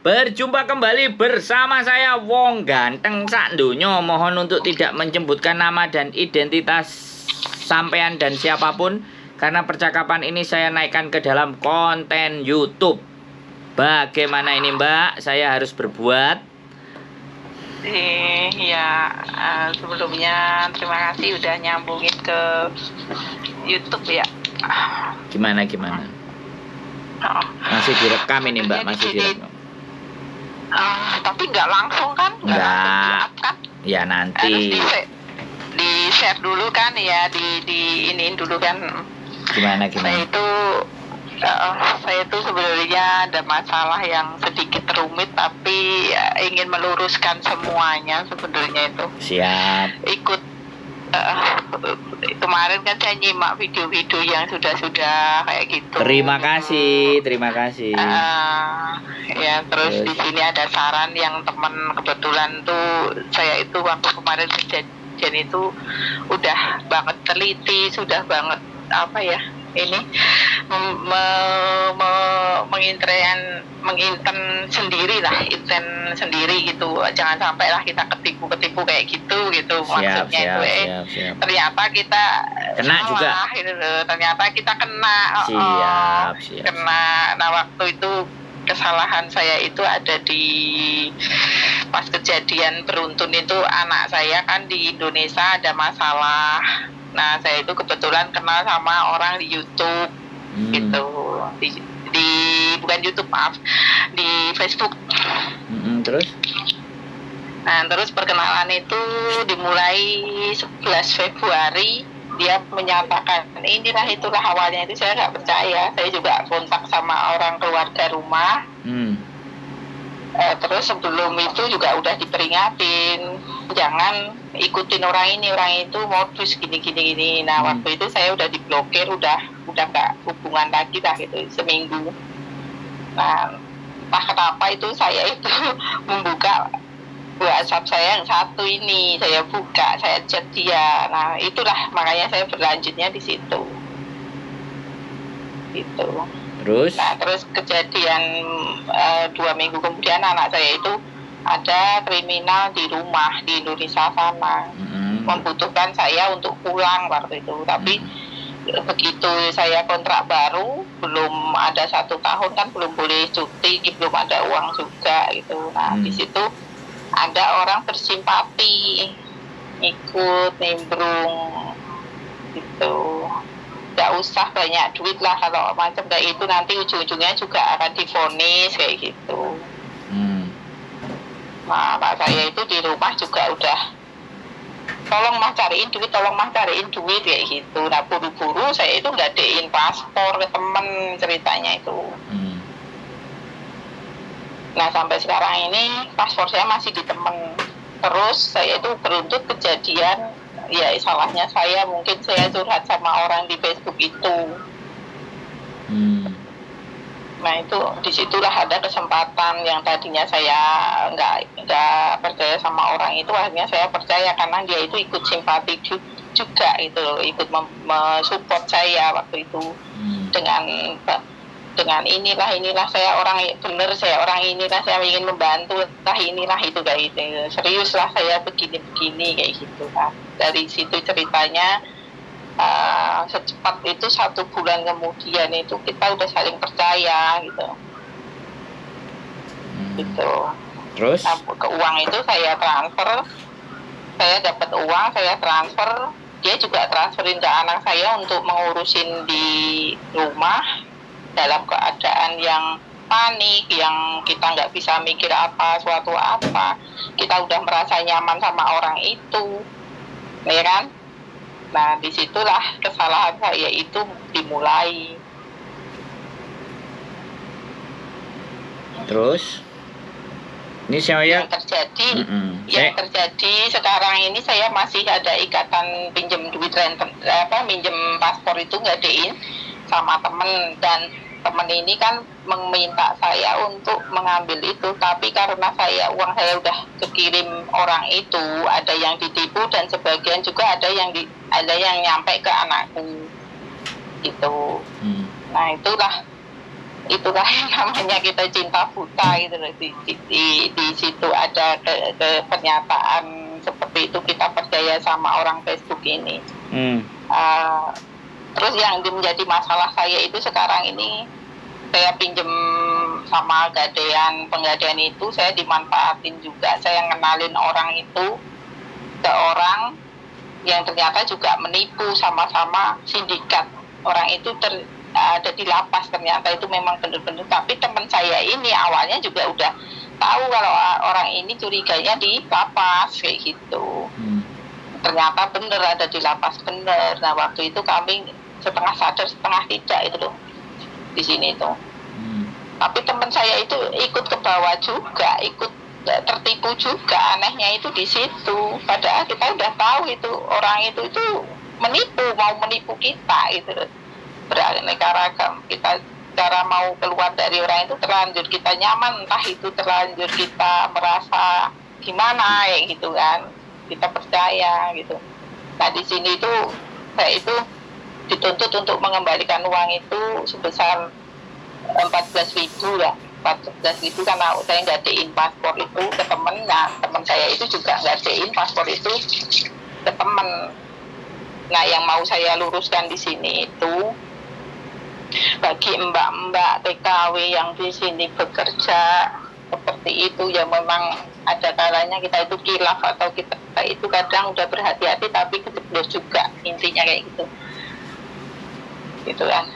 Berjumpa kembali bersama saya Wong Ganteng sak donya. Mohon untuk tidak menyebutkan nama dan identitas sampean dan siapapun, karena percakapan ini saya naikkan ke dalam konten YouTube. Bagaimana ini Mbak? Saya harus berbuat. Sebelumnya terima kasih udah nyambungin ke YouTube ya. Gimana? Masih direkam ini Mbak, masih direkam. Tapi nggak langsung kan? Nggak. Kan? Ya nanti. Harus di share dulu kan ya, di iniin dulu kan. Gimana? Saya itu sebenarnya ada masalah yang sedikit rumit, tapi ingin meluruskan semuanya sebenarnya itu. Siap. Kemarin kan saya nyimak video-video yang sudah kayak gitu. Terima kasih. Terus di sini ada saran yang teman kebetulan tuh, saya itu waktu kemarin kejadian itu udah banget teliti, sudah banget inten sendiri gitu. Jangan sampai lah kita ketipu kayak gitu maksudnya. Siap. Ternyata kita kena salah, juga gitu. Ternyata kita kena. Siap. Kena. Nah, waktu itu kesalahan saya itu ada di pas kejadian beruntun itu, anak saya kan di Indonesia ada masalah. Nah, saya itu kebetulan kenal sama orang di YouTube gitu. Di bukan YouTube, maaf, di Facebook. Terus? Nah, terus perkenalan itu dimulai 11 Februari. Dia menyatakan itulah awalnya. Itu saya nggak percaya. Saya juga kontak sama orang keluarga rumah. Terus sebelum itu juga udah diperingatin, jangan ikutin orang itu modus gini. Nah, waktu itu saya udah diblokir, udah nggak hubungan lagi lah gitu seminggu. Nah, entah kenapa itu saya itu membuka WhatsApp saya yang satu ini, saya buka, saya chat dia. Nah, itulah makanya saya berlanjutnya di situ. Gitu. Terus kejadian 2 minggu kemudian anak saya itu ada kriminal di rumah di Indonesia sana, membutuhkan saya untuk pulang waktu itu. Tapi begitu saya kontrak baru, belum ada 1 tahun kan, belum boleh cuti, belum ada uang juga gitu. Nah, di situ ada orang bersimpati, ikut nimbrung gitu. Gak usah banyak duit lah, kalau macam kayak itu nanti ujung-ujungnya juga akan divonis kayak gitu. Nah, Pak saya itu di rumah juga udah tolong mah cariin duit kayak gitu. Nah, buru-buru saya itu gadein paspor ke temen, ceritanya itu. Nah, sampai sekarang ini paspor saya masih di temen. Terus saya itu beruntut kejadian, ya salahnya saya, mungkin saya curhat sama orang di Facebook itu. Nah, itu disitulah ada kesempatan yang tadinya saya nggak percaya sama orang itu, akhirnya saya percaya karena dia itu ikut simpati juga itu, ikut mensupport saya waktu itu dengan inilah saya orang bener, saya orang inilah, saya ingin membantu, inilah itu kayak gitu. Serius lah saya begini kayak gitu kan. Dari situ ceritanya secepat itu 1 bulan kemudian itu kita udah saling percaya gitu. Gitu. Terus? Nah, ke uang itu saya transfer, saya dapat uang, saya transfer, dia juga transferin ke anak saya untuk mengurusin di rumah dalam keadaan yang panik, yang kita nggak bisa mikir suatu apa. Kita udah merasa nyaman sama orang itu, ya kan? Nah, disitulah kesalahan saya itu dimulai. Terus? Ini saya yang terjadi sekarang ini, saya masih ada ikatan pinjem duit minjem paspor itu gadein sama temen, dan temen ini kan meminta saya untuk mengambil itu, tapi karena uang saya udah kekirim orang itu, ada yang ditipu dan sebagian juga ada yang nyampe ke anakku gitu. Nah, itulah itu kan namanya kita cinta buta gitu loh. Di situ ada ke pernyataan seperti itu, kita percaya sama orang Facebook ini. Terus yang menjadi masalah saya itu sekarang ini, saya pinjem sama penggadean itu, saya dimanfaatin juga. Saya ngenalin orang itu ke orang yang ternyata juga menipu, sama-sama sindikat. Orang itu ada di lapas, ternyata itu memang benar-benar. Tapi teman saya ini awalnya juga udah tahu kalau orang ini curiganya di lapas kayak gitu. Ternyata benar ada di lapas, benar. Nah waktu itu kami setengah sadar setengah tidak itu loh di sini itu. Tapi teman saya itu ikut ke bawah juga, ikut tertipu juga. Anehnya itu di situ. Padahal kita udah tahu itu orang itu menipu, mau menipu kita gitu loh. Beraneka ragam, kita cara mau keluar dari orang itu terlanjur kita nyaman, entah itu terlanjur kita merasa gimana ya gitu kan, kita percaya gitu. Nah di sini itu saya itu dituntut untuk mengembalikan uang itu sebesar 14.000 lah, 14.000 karena saya nggadein paspor itu ke temen. Nah teman saya itu juga nggadein paspor itu ke temen. Nah yang mau saya luruskan di sini itu, bagi mbak-mbak TKW yang di sini bekerja seperti itu, ya memang ada kalanya kita itu kilaf atau kita itu kadang udah berhati-hati tapi kejeblos juga, intinya kayak gitu. Gitu kan.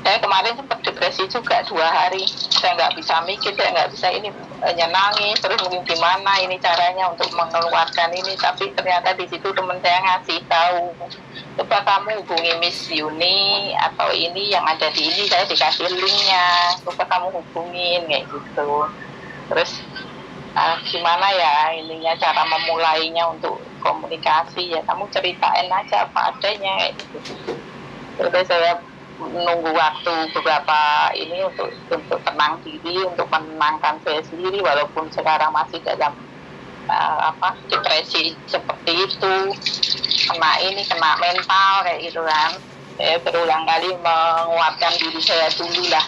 Saya kemarin sempat depresi juga 2 hari. Saya nggak bisa mikir, saya nggak bisa ini, nyenangin terus gimana ini caranya untuk mengeluarkan ini. Tapi ternyata di situ teman saya ngasih tahu, coba kamu hubungi Miss Yuni atau ini yang ada di ini, saya dikasih linknya, coba kamu hubungin kayak gitu. Terus gimana ya ininya cara memulainya untuk komunikasi, ya kamu ceritain aja apa adanya kayak gitu. Terus saya menunggu waktu beberapa ini untuk tenang diri, untuk menenangkan saya sendiri walaupun sekarang masih dalam depresi seperti itu, kena mental kayak gitu kan. Saya berulang kali menguatkan diri saya dulu lah.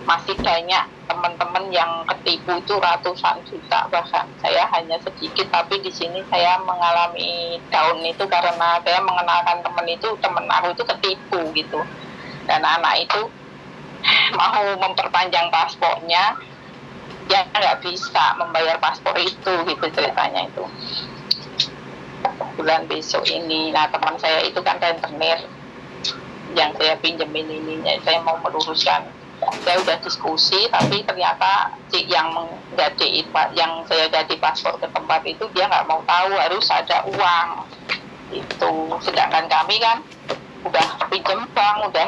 Masih banyak teman-teman yang ketipu itu ratusan juta, bahkan saya hanya sedikit, tapi di sini saya mengalami down itu karena saya mengenalkan teman aku itu ketipu gitu. Dan anak itu mau memperpanjang paspornya, dia nggak bisa membayar paspor itu gitu ceritanya itu. Bulan besok ini, nah teman saya itu kan rentenir yang saya pinjemin ininya, saya mau meluruskan. Saya udah diskusi, tapi ternyata yang yang saya jadi paspor ke tempat itu dia nggak mau tahu, harus ada uang itu. Sedangkan kami kan udah pinjem bank, udah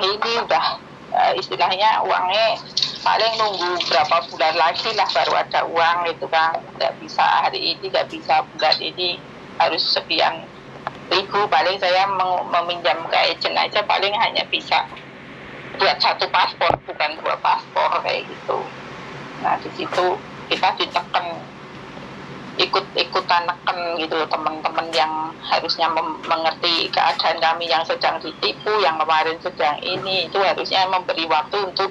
istilahnya uangnya paling nunggu berapa bulan lagi lah baru ada uang itu kan. Nggak bisa hari ini, nggak bisa bulan ini, harus sekian ribu. Paling saya meminjam ke agent aja paling hanya bisa buat 1 paspor, bukan 2 paspor kayak gitu. Nah di situ kita ditekan, ikutan neken gitu teman-teman yang harusnya mengerti keadaan kami yang sedang ditipu, yang kemarin sedang ini, itu harusnya memberi waktu untuk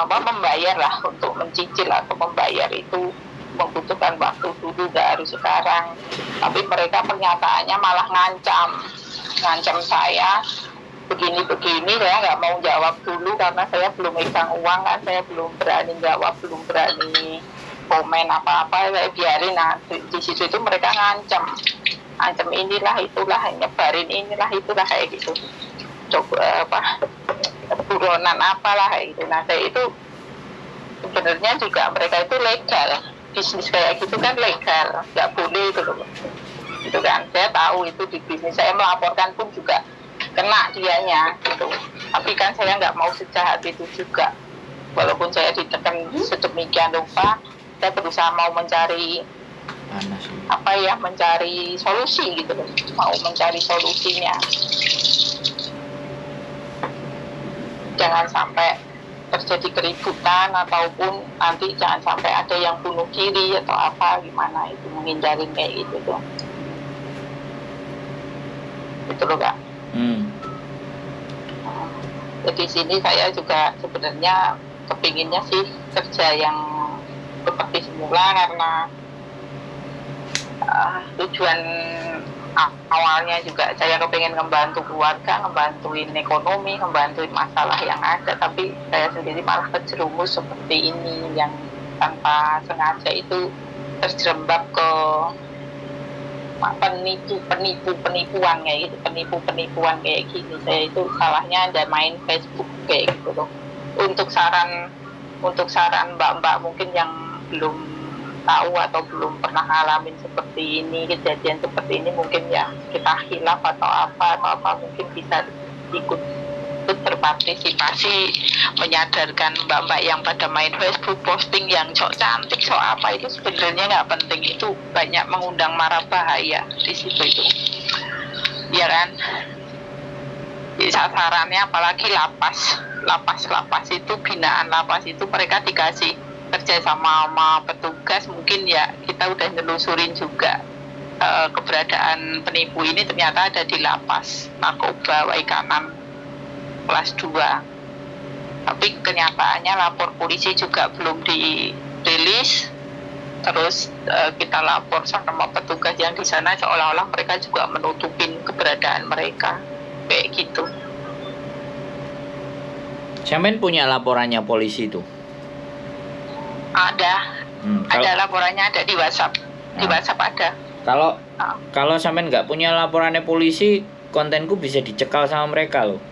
membayar lah, untuk mencicil atau membayar itu membutuhkan waktu dulu, gak harus sekarang. Tapi mereka pernyataannya malah ngancam saya begini-begini. Saya nggak mau jawab dulu karena saya belum megang uang kan, saya belum berani jawab, belum berani komen apa-apa, saya biarin. Nah di situ itu mereka ngancam inilah itulah, nyebarin inilah itulah kayak gitu, coba buronan apalah kayak gitu. Nah saya itu sebenarnya juga mereka itu legal, bisnis kayak gitu kan legal, nggak boleh itu loh. Itu kan saya tahu itu di bisnis, saya melaporkan pun juga kena dianya gitu. Tapi kan saya nggak mau sejahat itu juga, walaupun saya ditekan sedemikian rupa. Saya berusaha mau mencari mencari solusi gitu loh, mau mencari solusinya. Jangan sampai terjadi keributan ataupun nanti jangan sampai ada yang bunuh diri atau apa gimana, itu menghindarin kayak gitu tuh. Itu loh Kak. Jadi sini saya juga sebenarnya kepinginnya sih kerja yang seperti semula, karena tujuan awalnya juga saya kepingin membantu keluarga, ngebantuin ekonomi, ngebantuin masalah yang ada, tapi saya sendiri malah terjerumus seperti ini yang tanpa sengaja itu terjerembab ke penipuan kayak gitu, penipuan kayak gini. Saya itu salahnya ada main Facebook kayak gitu loh. Untuk saran mbak-mbak mungkin yang belum tahu atau belum pernah ngalamin seperti ini, kejadian seperti ini, mungkin ya kita hilaf atau apa mungkin bisa ikut berpartisipasi, menyadarkan mbak-mbak yang pada main Facebook posting yang sok cantik, sok apa, itu sebenarnya nggak penting, itu banyak mengundang mara bahaya di situ itu, ya kan. Jadi sasarannya apalagi lapas itu, binaan lapas itu, mereka dikasih kerja sama petugas, mungkin ya kita udah nelusurin juga keberadaan penipu ini ternyata ada di lapas narkoba Waikanan kelas 2. Tapi kenyataannya lapor polisi juga belum dirilis. Terus kita lapor sama petugas yang di sana, seolah-olah mereka juga menutupin keberadaan mereka kayak gitu. Sampean punya laporannya polisi itu? Ada laporannya, ada di WhatsApp. Di WhatsApp ada. Kalau sampean nggak punya laporannya polisi, kontenku bisa dicekal sama mereka loh.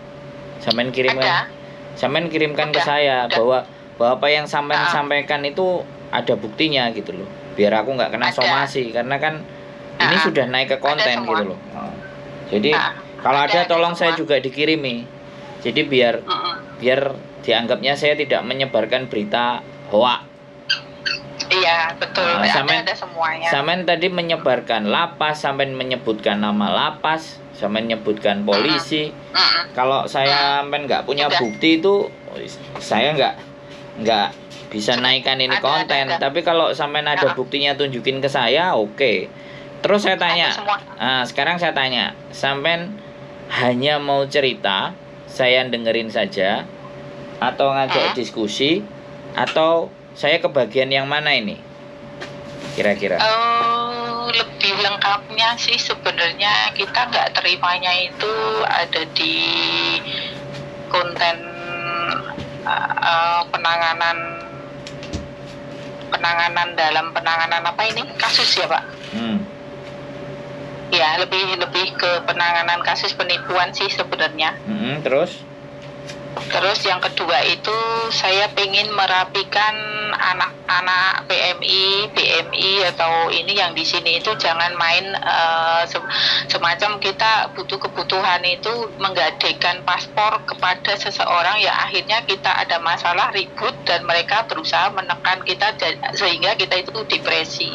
Sampean kirimkan ke saya bahwa apa yang sampean sampaikan itu ada buktinya gitu loh. Biar aku nggak kena somasi, karena kan ini sudah naik ke konten gitu loh. Jadi kalau ada tolong saya juga dikirimi. Jadi biar dianggapnya saya tidak menyebarkan berita hoak. Iya, betul. Ada semuanya. Sampean tadi menyebarkan lapas, sampean menyebutkan nama lapas, sampean menyebutkan polisi. Kalau saya sampean nggak punya bukti itu, saya nggak bisa naikkan ini konten. Tapi kalau sampean ada buktinya, tunjukin ke saya, oke. Terus saya tanya, sekarang saya tanya, sampean hanya mau cerita, saya dengerin saja, atau ngajak diskusi, atau saya kebagian yang mana ini? Kira-kira? Lebih lengkapnya sih sebenarnya kita nggak terimanya itu ada di konten penanganan dalam penanganan apa ini? Kasus ya, Pak? Ya, lebih ke penanganan kasus penipuan sih sebenarnya. Terus yang kedua itu saya pengen merapikan anak-anak BMI atau ini yang di sini itu jangan main semacam kita butuh kebutuhan itu menggadekan paspor kepada seseorang yang akhirnya kita ada masalah ribut dan mereka berusaha menekan kita sehingga kita itu depresi.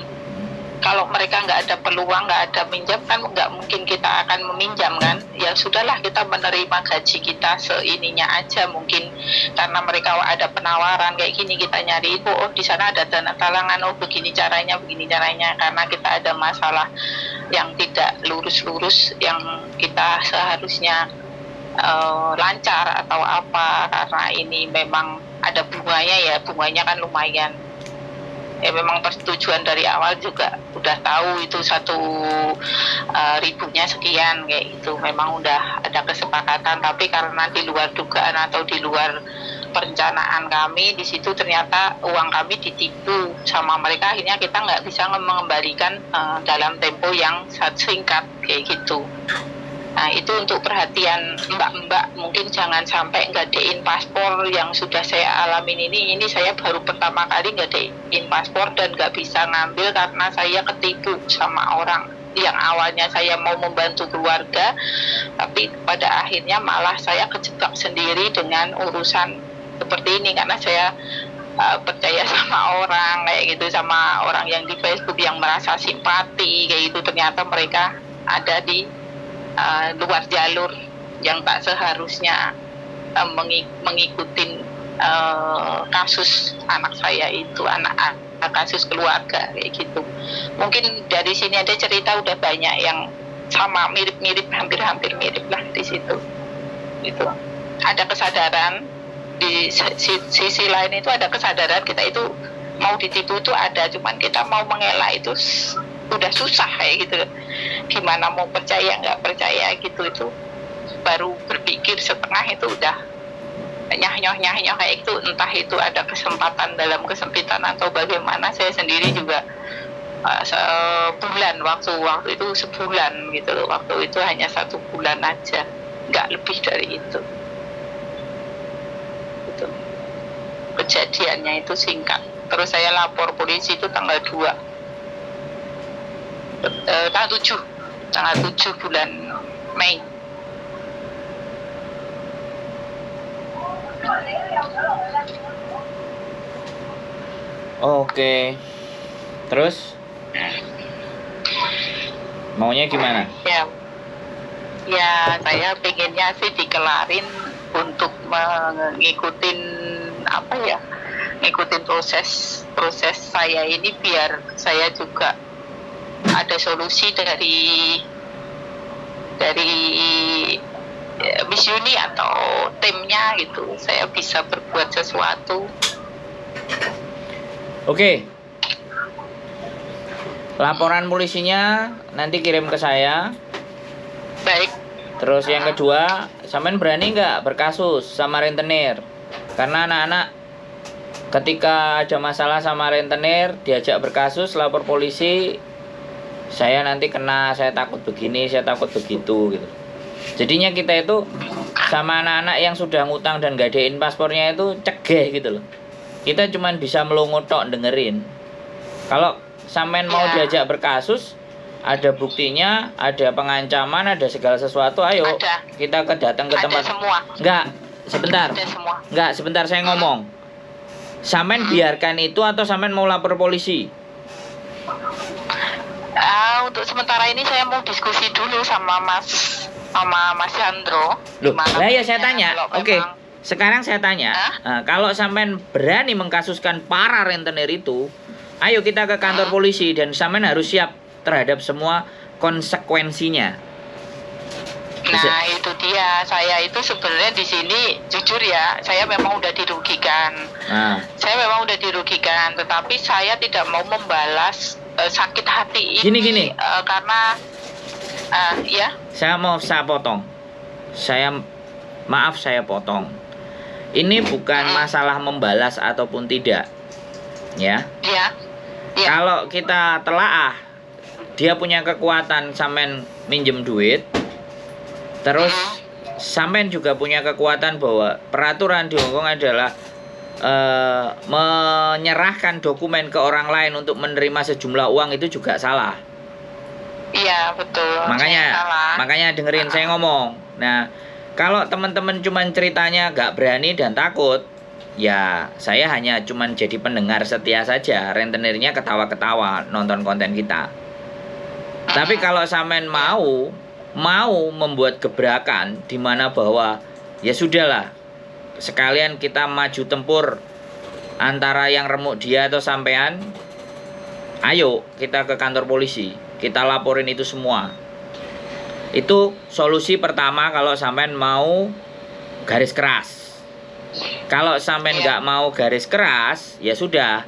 Kalau mereka nggak ada peluang, nggak ada minjam, kan nggak mungkin kita akan meminjam kan. Ya sudahlah, kita menerima gaji kita seininya aja mungkin. Karena mereka ada penawaran kayak gini, kita nyari itu, oh di sana ada dana talangan, oh begini caranya. Karena kita ada masalah yang tidak lurus-lurus, yang kita seharusnya lancar atau apa. Karena ini memang ada bunganya kan lumayan. Ya memang persetujuan dari awal juga udah tahu itu 1.000-nya sekian kayak gitu, memang udah ada kesepakatan, tapi karena di luar dugaan atau di luar perencanaan kami di situ ternyata uang kami ditipu sama mereka, akhirnya kita nggak bisa mengembalikan dalam tempo yang singkat kayak gitu. Nah itu untuk perhatian mbak-mbak, mungkin jangan sampai nggadein paspor yang sudah saya alamin ini saya baru pertama kali nggadein paspor dan nggak bisa ngambil karena saya ketipu sama orang yang awalnya saya mau membantu keluarga, tapi pada akhirnya malah saya kejebak sendiri dengan urusan seperti ini karena saya percaya sama orang kayak gitu, sama orang yang di Facebook yang merasa simpati kayak gitu, ternyata mereka ada di luar jalur yang tak seharusnya mengikuti kasus anak saya itu, kasus keluarga kayak gitu. Mungkin dari sini ada cerita udah banyak yang sama, mirip-mirip, hampir-hampir mirip lah di situ. Gitu. ada kesadaran di sisi lain itu ada kesadaran kita itu mau ditipu itu ada, cuman kita mau mengelak itu udah susah kayak gitu. Gimana mau percaya nggak percaya gitu, itu baru berpikir setengah itu udah nyah kayak itu. Entah itu ada kesempatan dalam kesempitan atau bagaimana. Saya sendiri juga sebulan waktu itu sebulan gitu loh, waktu itu hanya 1 bulan aja, nggak lebih dari itu. Gitu. Kejadiannya itu singkat. Terus saya lapor polisi itu tanggal 2 tanggal 7 bulan Mei. Oke. Terus maunya gimana? Ya saya pengennya sih dikelarin untuk ngikutin ngikutin proses saya ini, biar saya juga ada solusi dari Miss Uni atau timnya gitu, saya bisa berbuat sesuatu. Oke. Laporan polisinya nanti kirim ke saya. Baik. Terus yang kedua, sampean berani nggak berkasus sama rentenir? Karena anak-anak ketika ada masalah sama rentenir diajak berkasus, lapor polisi, saya nanti kena, saya takut begini, saya takut begitu gitu. Jadinya kita itu sama anak-anak yang sudah ngutang dan gadein paspornya itu cegah gitu loh. Kita cuman bisa melongo tok dengerin. Kalau sampean mau diajak berkasus, ada buktinya, ada pengancaman, ada segala sesuatu, ayo kita datang ke tempat. Semua. Enggak, sebentar. Enggak, sebentar saya ngomong. Sampean biarkan itu atau sampean mau lapor polisi? Untuk sementara ini saya mau diskusi dulu sama Mas Chandro. Loh, lah ya saya tanya. Oke. Sekarang saya tanya, kalau sampean berani mengkasuskan para rentenir itu, ayo kita ke kantor polisi dan sampean harus siap terhadap semua konsekuensinya. Nah, itu dia. Saya itu sebenarnya di sini jujur ya, saya memang udah dirugikan. Saya memang udah dirugikan, tetapi saya tidak mau membalas sakit hati ini. Gini. Karena ya. Saya potong. Maaf saya potong. Ini bukan masalah membalas ataupun tidak. Ya. Kalau kita telaah, dia punya kekuatan sampean minjem duit. Terus sampean juga punya kekuatan bahwa peraturan di Hongkong adalah menyerahkan dokumen ke orang lain untuk menerima sejumlah uang, itu juga salah. Iya, betul. Makanya dengerin saya ngomong. Nah, kalau teman-teman cuman ceritanya gak berani dan takut, ya saya hanya cuman jadi pendengar setia saja. Rentenirnya ketawa-ketawa nonton konten kita. Tapi kalau sampean mau membuat gebrakan di mana bahwa ya sudahlah, sekalian kita maju tempur antara yang remuk dia atau sampean, ayo kita ke kantor polisi, kita laporin itu semua. Itu solusi pertama kalau sampean mau garis keras. Kalau sampean nggak mau garis keras, ya sudah,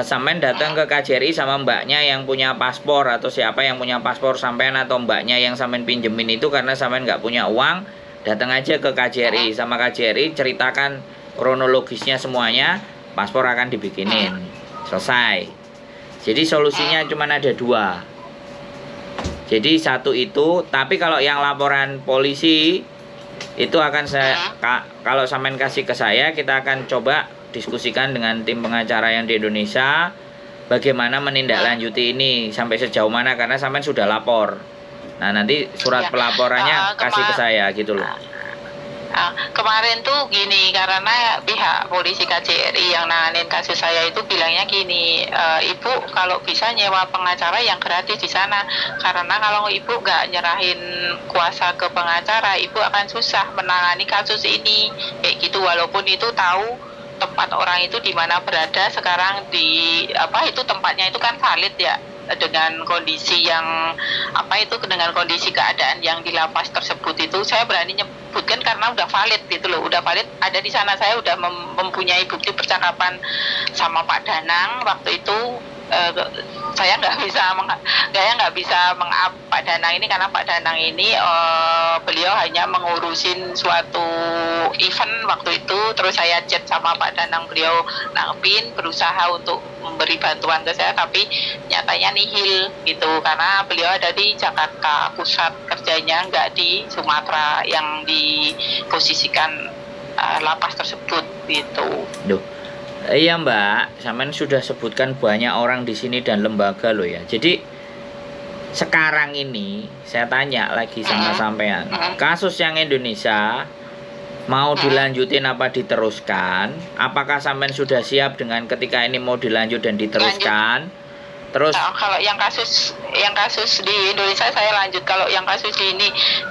sampean datang ke KJRI sama mbaknya yang punya paspor, atau siapa yang punya paspor sampean atau mbaknya yang sampean pinjemin itu, karena sampean nggak punya uang, datang aja ke KJRI, sama KJRI ceritakan kronologisnya semuanya, paspor akan dibikinin, selesai. Jadi solusinya cuma ada 2. Jadi satu itu, tapi kalau yang laporan polisi itu akan kalau sampean kasih ke saya, kita akan coba diskusikan dengan tim pengacara yang di Indonesia bagaimana menindaklanjuti ini sampai sejauh mana, karena sampean sudah lapor. Nah, nanti surat pelaporannya kasih ke saya gitu loh. Kemarin tuh gini, karena pihak polisi KJRI yang nanganin kasus saya itu bilangnya gini, ibu kalau bisa nyewa pengacara yang gratis di sana, karena kalau ibu nggak nyerahin kuasa ke pengacara, ibu akan susah menangani kasus ini, kayak gitu. Walaupun itu tahu tempat orang itu di mana berada sekarang, di itu tempatnya itu kan valid ya. dengan kondisi yang dengan kondisi keadaan yang di lapas tersebut itu saya berani nyebutkan karena udah valid gitu loh, udah valid ada di sana. Saya udah mempunyai bukti percakapan sama Pak Danang waktu itu. Saya nggak bisa meng-up Pak Danang ini karena Pak Danang ini beliau hanya mengurusin suatu event waktu itu. Terus saya chat sama Pak Danang, beliau nanggepin, berusaha untuk memberi bantuan ke saya, tapi nyatanya nihil gitu karena beliau ada di Jakarta pusat kerjanya, nggak di Sumatera yang diposisikan lapas tersebut gitu. Duh. Iya Mbak, sampean sudah sebutkan banyak orang di sini dan lembaga loh ya. Jadi sekarang ini saya tanya lagi sama sampean, kasus yang Indonesia mau dilanjutin apa diteruskan? Apakah sampean sudah siap dengan ketika ini mau dilanjut dan diteruskan? Terus kalau yang kasus di Indonesia saya lanjut. Kalau yang kasus di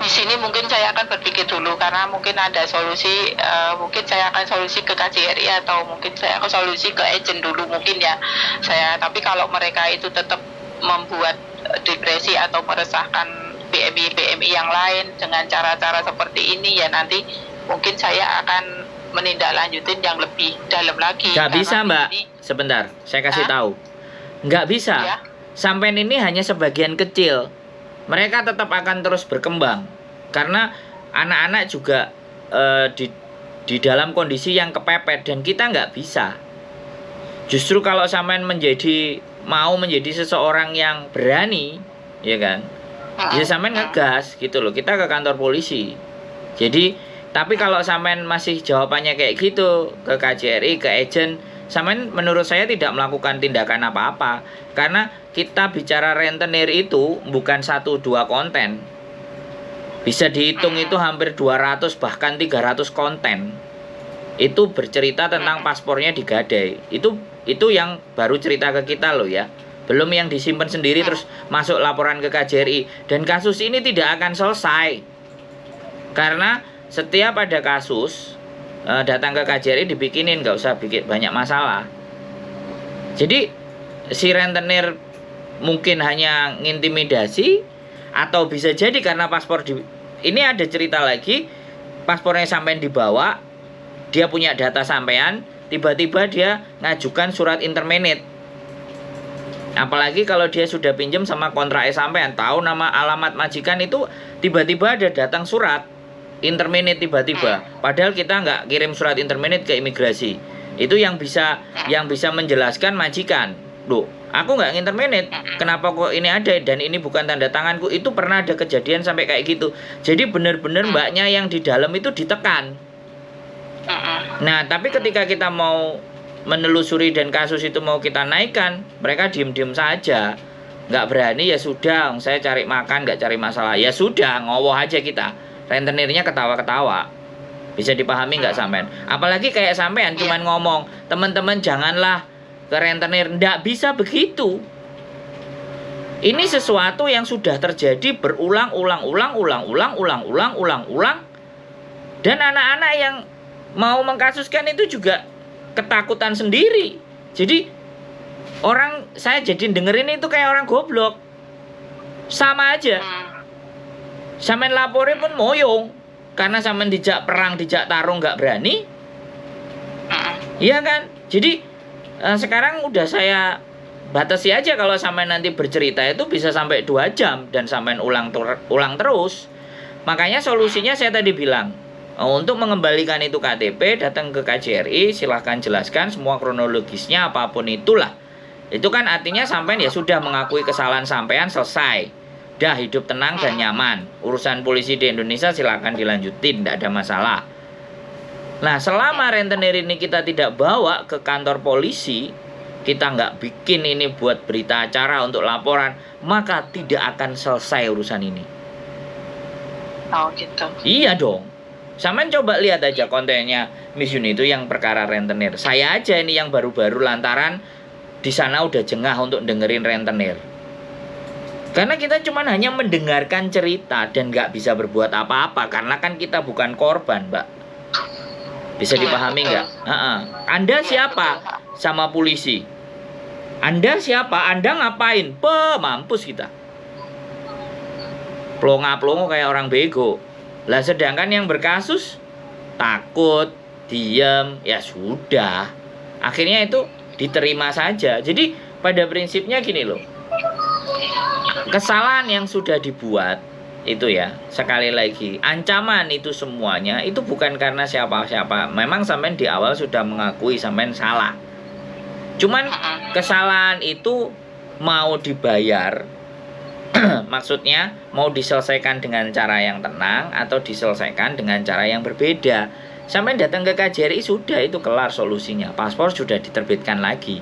sini mungkin saya akan berpikir dulu karena mungkin ada solusi. Mungkin saya akan solusi ke KJRI atau mungkin saya akan solusi ke agent dulu mungkin ya saya. Tapi kalau mereka itu tetap membuat depresi atau meresahkan PMI yang lain dengan cara-cara seperti ini, ya nanti mungkin saya akan menindaklanjutin yang lebih dalam lagi. Gak bisa Mbak, sebentar saya kasih tahu. Nggak bisa, ya. Sampean ini hanya sebagian kecil. Mereka tetap akan terus berkembang karena anak-anak juga di dalam kondisi yang kepepet dan kita nggak bisa. Justru kalau sampean mau menjadi seseorang yang berani, ya kan, ya sampean ngegas gitu loh. Kita ke kantor polisi. Jadi, tapi kalau sampean masih jawabannya kayak gitu ke KJRI, ke agent, sampean menurut saya tidak melakukan tindakan apa-apa. Karena kita bicara rentenir itu bukan 1-2 konten. Bisa dihitung itu hampir 200 bahkan 300 konten. Itu bercerita tentang paspornya digadai. Itu yang baru cerita ke kita loh ya. Belum yang disimpan sendiri terus masuk laporan ke KJRI. Dan kasus ini tidak akan selesai. Karena setiap ada kasus datang ke KJRI dibikinin, nggak usah bikin banyak masalah. Jadi si rentenir mungkin hanya ngintimidasi, atau bisa jadi karena paspor ini ada cerita lagi, paspornya sampean dibawa, dia punya data sampean, tiba-tiba dia ngajukan surat intermenit. Apalagi kalau dia sudah pinjam sama kontraknya sampean, tahu nama alamat majikan itu, tiba-tiba ada datang surat intermenit tiba-tiba, padahal kita nggak kirim surat intermenit ke imigrasi. Itu yang bisa menjelaskan majikan, loh aku nggak intermenit, kenapa kok ini ada dan ini bukan tanda tanganku. Itu pernah ada kejadian sampai kayak gitu. Jadi benar-benar mbaknya yang di dalam itu ditekan. Nah tapi ketika kita mau menelusuri dan kasus itu mau kita naikkan, mereka diem-diem saja, nggak berani. Ya sudah, saya cari makan nggak cari masalah, ya sudah ngowoh aja kita. Rentenirnya ketawa-ketawa. Bisa dipahami nggak sampean? Apalagi kayak sampean cuman ngomong, teman-teman janganlah ke rentenir. Nggak bisa begitu. Ini sesuatu yang sudah terjadi berulang-ulang. Dan anak-anak yang mau mengkasuskan itu juga ketakutan sendiri. Jadi saya jadi dengerin itu kayak orang goblok. Sama aja. Sampean laporin pun moyong karena sampean dijak perang, dijak tarung nggak berani. Iya kan? Jadi sekarang udah saya batasi aja. Kalau sampean nanti bercerita itu bisa sampai 2 jam dan sampean ulang terus. Makanya solusinya saya tadi bilang, untuk mengembalikan itu KTP, datang ke KJRI, silahkan jelaskan semua kronologisnya apapun itulah. Itu kan artinya sampean ya sudah mengakui kesalahan sampean, selesai. Dah hidup tenang dan nyaman. Urusan polisi di Indonesia silakan dilanjutin, tidak ada masalah. Nah selama rentenir ini kita tidak bawa ke kantor polisi, kita nggak bikin ini buat berita acara untuk laporan, maka tidak akan selesai urusan ini. Oh gitu. Iya dong. Sampean coba lihat aja kontennya Miss Yuni itu yang perkara rentenir. Saya aja ini yang baru-baru lantaran di sana udah jengah untuk dengerin rentenir. Karena kita cuma hanya mendengarkan cerita dan nggak bisa berbuat apa-apa. Karena kan kita bukan korban, Mbak. Bisa dipahami nggak? Anda siapa sama polisi? Anda siapa? Anda ngapain? Mampus kita. Plonga-plongo kayak orang bego. Lah sedangkan yang berkasus takut, diam, ya sudah. Akhirnya itu diterima saja. Jadi pada prinsipnya gini loh. Kesalahan yang sudah dibuat itu ya, sekali lagi, ancaman itu semuanya itu bukan karena siapa-siapa. Memang sampean di awal sudah mengakui sampean salah. Cuman kesalahan itu mau dibayar, maksudnya mau diselesaikan dengan cara yang tenang atau diselesaikan dengan cara yang berbeda. Sampai datang ke KJRI sudah itu kelar solusinya. Paspor sudah diterbitkan lagi.